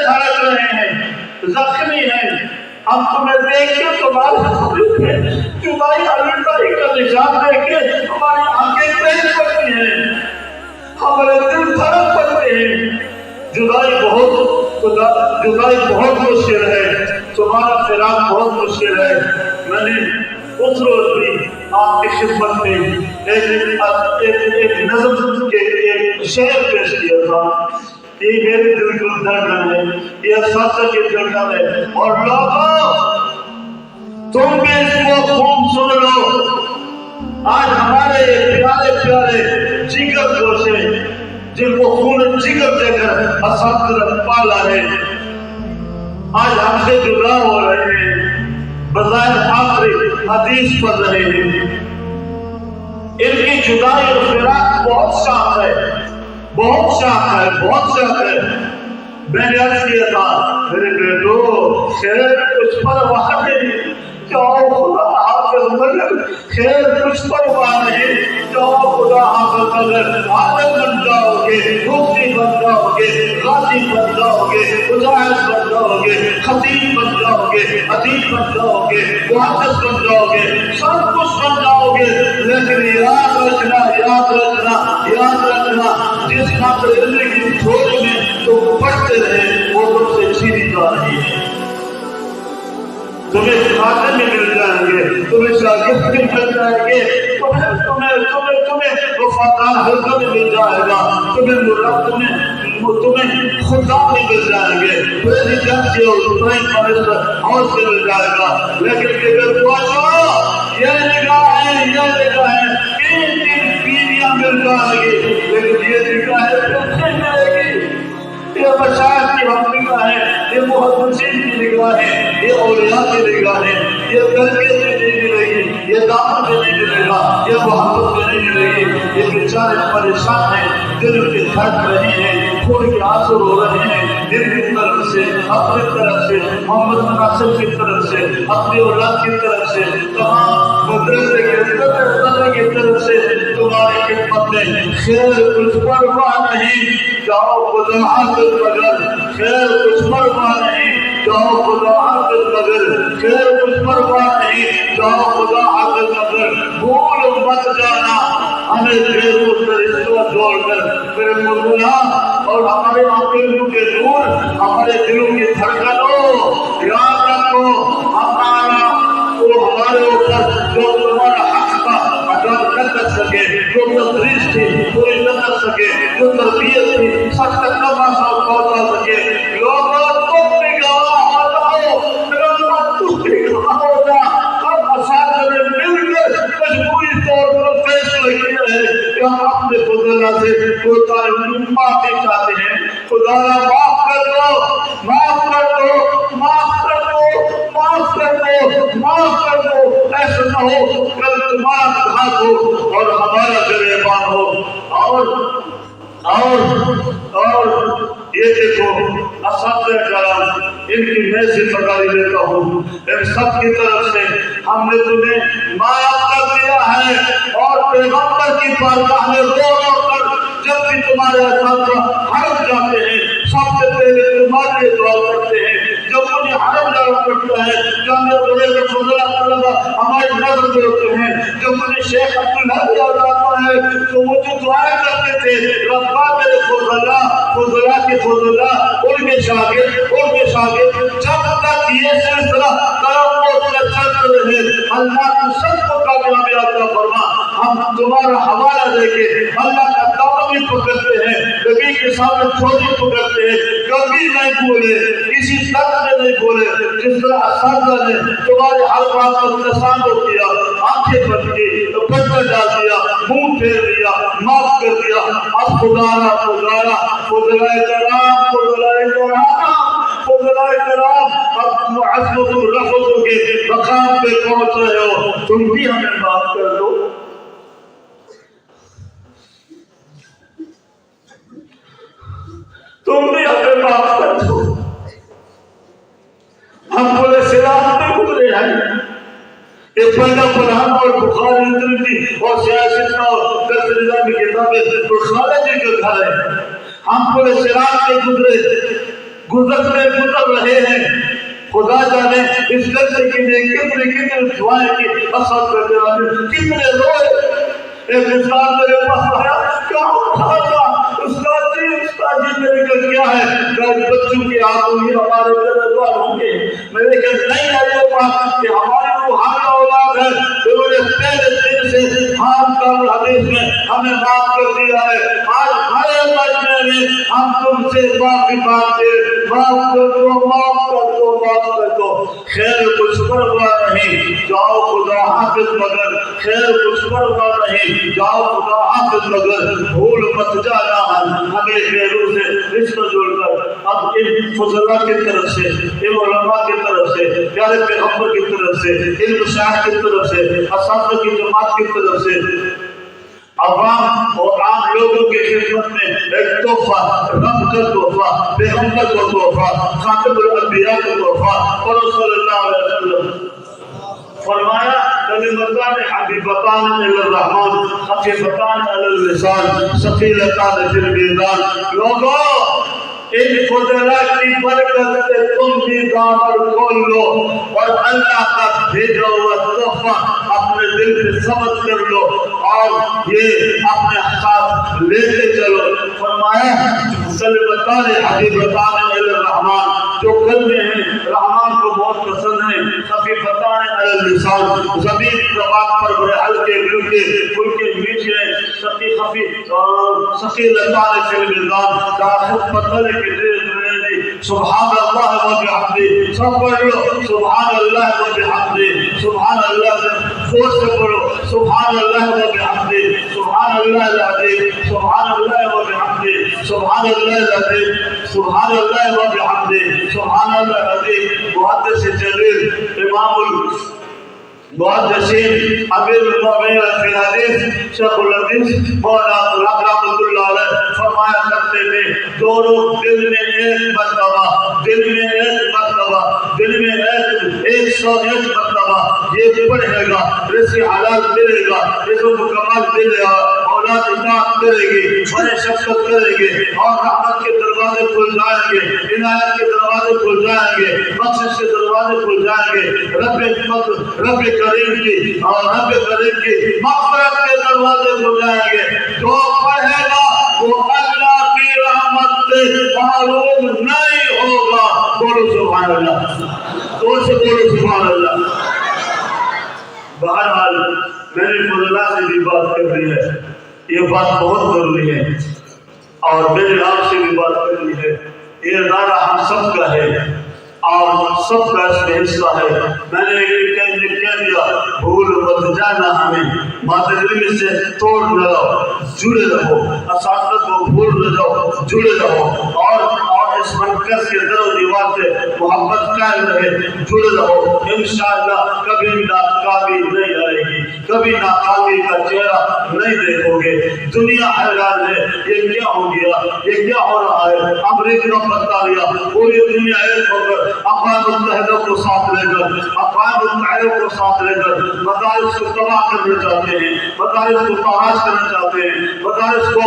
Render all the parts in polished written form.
دھڑک رہے ہیں، زخمی ہیں، ہم تمہیں دیکھ کے تمہارے جدائی الوداعی کا نشان دیکھ کے ہماری آنکھیں تیز پڑتی ہیں، ہمارے دل دھڑک پڑتے ہیں۔ جدائی بہت مشکل ہے، تمہارا فراق بہت مشکل ہے۔ میں نے اس روز بھی آپ کی خدمت میں ایک نظم کے ایک شعر پیش کیا تھا، یہ میرے دل کو دھڑکن ہے، یہ اساتذہ کی دھڑکن ہے، اور لوگوں تم بھی اس کو خوب سن لو۔ آج ہمارے پیارے پیارے جگر گوشے جن کو خون جگر دے کر اساتذہ پالا ہے، آج ہم سے جدا ہو رہے ہیں، بظاہر آخری حدیث پڑھ رہے ہیں۔ ان کی جدائی اور فراق بہت شاق ہے، بہت شاق ہے، بہت شاق ہے۔ میں نے عرض کیا تھا میرے بیٹو خیر کچھ پرواہ نہیں، جاؤ خدا حافظ، مگر خیر کچھ پرواہ نہیں، جاؤ خدا حافظ، مگر عالم بن جاؤ گے، مفتی بن جاؤ گے، غازی بن جاؤ گے، مجاہد بن جاؤ گے، خطیب بن جاؤ گے، ادیب بن جاؤ گے، محدث بن جاؤ گے، سب کچھ بن جاؤ گے، لیکن یاد رکھنا، یاد رکھنا، یاد رکھنا، جس خاطر علم کی جھولی میں تم پڑھتے رہے وہ تم سے چھینی جا رہی ہے۔ تمہیں کھاتے میں مل جائیں گے، تمہیں شاگرد میں مل جائیں گے، تمہیں وفادار حلقہ میں مل جائے گا، تمہیں خدا میں مل جائیں گے، پریزیڈنٹ کے اور پرائم منسٹر ہاؤس میں مل جائے گا، لیکن اگر پوچھو یہ نگاہ ہے، یہ نگاہ ہے، تین بیویاں مل جائیں گی، لیکن یہ نگاہ ہے نہیں جائے گی۔ یہ مشاہد کی ہم نگاہ ہے، یہ محدثین کی نگاہ ہے، یہ اولیاء کی نگاہ ہے، یہ تربیت میں نہیں ملے گی، یہ دعوت میں نہیں ملے گا، یہ محبت میں نہیں ملے گی۔ یہ بیچارے پریشان ہیں، دل کے دھڑک رہے ہیں، خون کے آنسو رو رہے ہیں، دل کی طرف سے، اپنی طرف سے، محمد مناصر کی طرف سے، اپنی اولاد کی طرف سے، تمام مدرسے کے طرف کی طرف سے تمہاری خدمت میں خیر کچھ پرواہ نہیں، جاؤ خدا حافظ، مگر خیر کچھ پرواہ نہیں، جاؤ خدا حافظ، مگر خیر کچھ پرواہ نہیں، جاؤ خدا حافظ، مگر بھول مت جانا ہمیں غیروں سے رشتہ جوڑ کر میرے مولا اور ہمارے آنکھوں کے نور، ہمارے دلوں کی دھڑکنوں یاد رکھو، ہمارا تو ہمارے اوپر جو تمہارا حق کا ادا نہ کر سکے، جو تدریس تھی پوری نہ کر سکے، جو تربیت تھی سب تک نہ پہنچا سکے، لوگوں تم نگاہ ہو جاؤ، تم نگاہ ہو جا۔ ہم اساتذہ نے مل کر مجموعی طور پر فیصلہ کیا ہے کہ ہم اپنے خدا سے کوئی معافی چاہتے ہیں، خدا معاف کر دو، معاف کر دو، معاف کر دو، معاف کر دو، معاف کر دو، ایسا نہ ہو کل تمہارا ہاتھ ہو اور ہمارا گریبان ہو۔ اور یہ دیکھو اساتذہ کرام، ان کی میں ذمہ داری لیتا ہوں، ان سب کی طرف سے ہم نے تمہیں معاف کر دیا ہے، اور پیغمبر کی بارگاہ میں رو رو کر جب بھی تمہارے اساتذہ حرم جاتے ہیں سب سے پہلے تمہارے لیے دعا کرتے ہیں۔ جب مجھے حرم جانا پڑتا ہے، جامعہ بغیر فضلہ طلبہ ہماری نظر دیتے ہیں، جب مجھے شیخ عبداللہ یاد آتا ہے تو مجھے دعائیں کرتے تھے، ربا میرے فضلہ کے فضلہ، ان کے شاگرد جب تک یہ سلسلہ کرم و چلتا رہے، اللہ کو سب کو کامیابی عطا فرما۔ ہم تمہارا حوالہ دے کے اللہ کا دامن بھی پکڑتے ہیں، نبی کے سامنے چھوٹی پکڑتے ہیں، کبھی نہیں بولے، کسی طرح میں نہیں بولے، جس طرح اساتذہ نے تمہارے ہر بات پر تصادم کیا، آنکھیں بند کی، پتھر ڈال دیا، منہ پھیر دیا، معاف کر دیا۔ اب خدانا فضلائے کرام اب عظمت الرفض کے مقام پہ پہنچ رہے ہو، تم بھی ہمیں معاف کر دو۔ تم بھی ہمیں معاف کر دو۔ ہم پورے سراط میں گزرے ہیں، یہ پہلا پڑھانا اور بخاری ترمذی اور سیاست اور درس نظام کی کتابیں بخاری جی کے گھر ہیں، ہم پورے سراط میں गुजर रहे हैं। खुदा जाने इस जलसे के लिए कितने दुआएं की असर करते हैं, कितने रोए। एक इंसान मेरे पास आया, क्या था उसका जी मेरे का क्या है, बच्चों के आंसू ही हमारे दरबार होंगे। मैंने कहा नहीं आया बात कि हमारी रूहानी औलाद है, उन्होंने पहले दिन से हम कल हदीस में हमें माफ कर दिया है। आज हरे मजमे में हम तुमसे माफी मांगते, माफ कर दो, माफ कर दो, माफ कर दो। खैर कुछ परवाह नहीं, जाओ खुदा हाफिज मगर, खैर कुछ परवाह नहीं, जाओ खुदा हाफिज मगर, भूल मत जाना हमें गैरों से रिश्ता जोड़कर। अब इन फजला की तरफ से, इन उलमा की तरफ से, प्यारे पैगंबर की तरफ से, इन मशाइख की तरफ से, असातिज़ा की जमात की तरफ से, अवाम और आम लोगों की खिदमत में एक तोहफा, रब का तोहफा, पैगंबर का तोहफा, खातिमुल अंबिया का तोहफा और सल्लल्लाहु अलैहि वसल्लम फरमाया, कलिमतान हबीबतान इलर रहमान खफीफतान अलल लिसान सकीलतान फिल मीज़ान। लोगों, इन फजला की बरकत से तुम भी दामन खोल लो और अल्लाह का भेजा हुआ तोहफा अपने दिल में समझ कर लो और ये अपने साथ लेते चलो। फरमाया कलिमतान हबीबतान इलर रहमान, जो कलमे हैं रहमान को बहुत पसंद है। खफीफतान अलल लिसान, ज़मीन ज़बान पर बड़े हल्के फुल्के मीठे, सकीलतान फिल मीज़ान, दाखिल पत्थर के सुभान अल्लाह व बिहम्दी। सब पढ़ लो सुभान अल्लाह व बिहम्दी, सुभान अल्लाह, जोर से पढ़ो सुभान अल्लाह व बिहम्दी, सुभान अल्लाह अज़ीम, सुभान अल्लाह व बिहम्दी, सुभान अल्लाह अज़ीम, सुभान अल्लाह व बिहम्दी, सुभान अल्लाह अज़ीम। मुहद्दिस जलील इमामुल मुहद्दिसीन अमीरुल मुमिनीन फिल हदीस शेखुल हदीस मौलाना अब्दुल हक रहमतुल्लाह अलैह फरमाया करते थे, दो लोग दिन में एक मरतबा 101 मरतबा ये पढ़ेगा, रिज़्क़ हलाल मिलेगा, रिज़्क़ मुकम्मल मिलेगा, औलाद इताअत करेगी, बड़े शफ़क़त करेंगे और रहमत के दरवाजे खुल जाएंगे, इनायत के दरवाजे खुल जाएंगे, बख्शिश के दरवाजे खुल जाएंगे, रब करीम की मग़फ़िरत के दरवाजे खुल जाएंगे। जो पढ़ेगा वो अल्लाह की रहमत से महरूम नहीं होगा। बोलो सुभान अल्लाह, जोर से बोलो सुभान अल्लाह। बहरहाल मैंने फजला से भी बात कर ली है, ये बात बहुत जरूरी है और मेरे आपसे भी बात करनी है। ये इदारा हम सबका है और सबका इसमें हिस्सा है। मैंने कह दिया, भूल मत जाना हमें, मातहत से तोड़ न रहो, जुड़े रहो, असातिज़ा को भूल न जाओ, जुड़े रहो और इस मरकज़ के दर दीवार से मोहब्बत कायम रहे, जुड़े रहो। इंशाअल्लाह कभी नाकामी नहीं आएगी, कभी नाकामी का चेहरा नहीं देखोगे। दुनिया हैरान है, ये क्या हो गया, ये क्या हो रहा है। अमेरिका बता दिया, पूरी दुनिया एक होकर अक़वाम मुत्तहिदा को साथ लेकर, अक़वाम मुत्तहिदा को साथ लेकर मदारिस को तबाह करना चाहते हैं, मदारिस को तबाह करना चाहते हैं, मदारिस को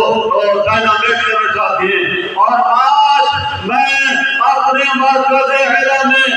डायनामिक करना चाहते हैं। और आज मैं अपने मरकज़ इल्म में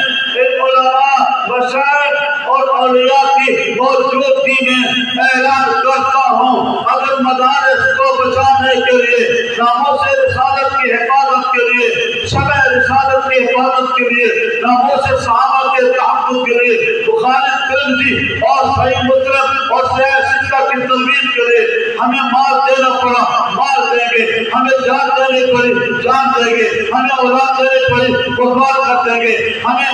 उलमा, मशाइख और औलिया की मौजूदगी में ऐलान करता हूँ, अगर मदारिस को बचाने के लिए, नामों-ए रिसालत की हिफाजत के लिए, शब-ए रिसालत की हिफाजत के लिए, नामों-ए सहाबा के तहफ़्फ़ुज़ के लिए, बुखारी, तिरमिज़ी और सहीह मुस्लिम और सहीह सित्ता की तदवीन के लिए हमें माल देना पड़ा, माल देंगे, हमें जान देनी पड़ी, जान देंगे, हमें औलाद देनी पड़ी, कुर्बान कर देंगे, हमें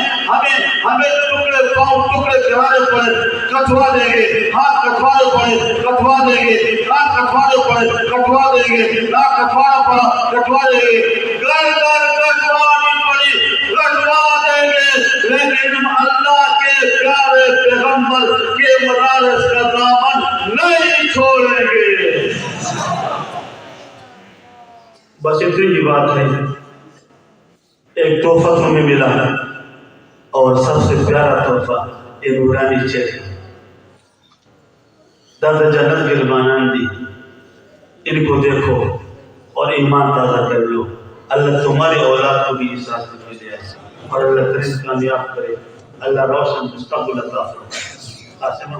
टुकड़े पाँव टुकड़े कराने पड़े, कटवा देंगे, हाथ कटवाने पड़े, कटवा देंगे, कान कटवाने पड़े, कटवा देंगे, नाक कटवाना पड़ा, कटवा देंगे, गर्दन कटवानी पड़ी, कटवा देंगे, लेकिन अल्लाह के प्यारे पैगंबर के मदारिस का दामन नहीं छोड़ेंगे। बस इतनी ही बात है। एक तोहफा हमें मिला और सबसे प्यारा तोहफा ये नूरानी चेहरे दादा जन्नत गिरबानान दी, इनको देखो और ईमान ताज़ा कर लो। اللہ تمہاری اولاد کو بھی اس راستے پہ لے آئے اور اللہ کریم کامیاب کرے، اللہ روشن مستقبل عطا فرمائے۔ قاسم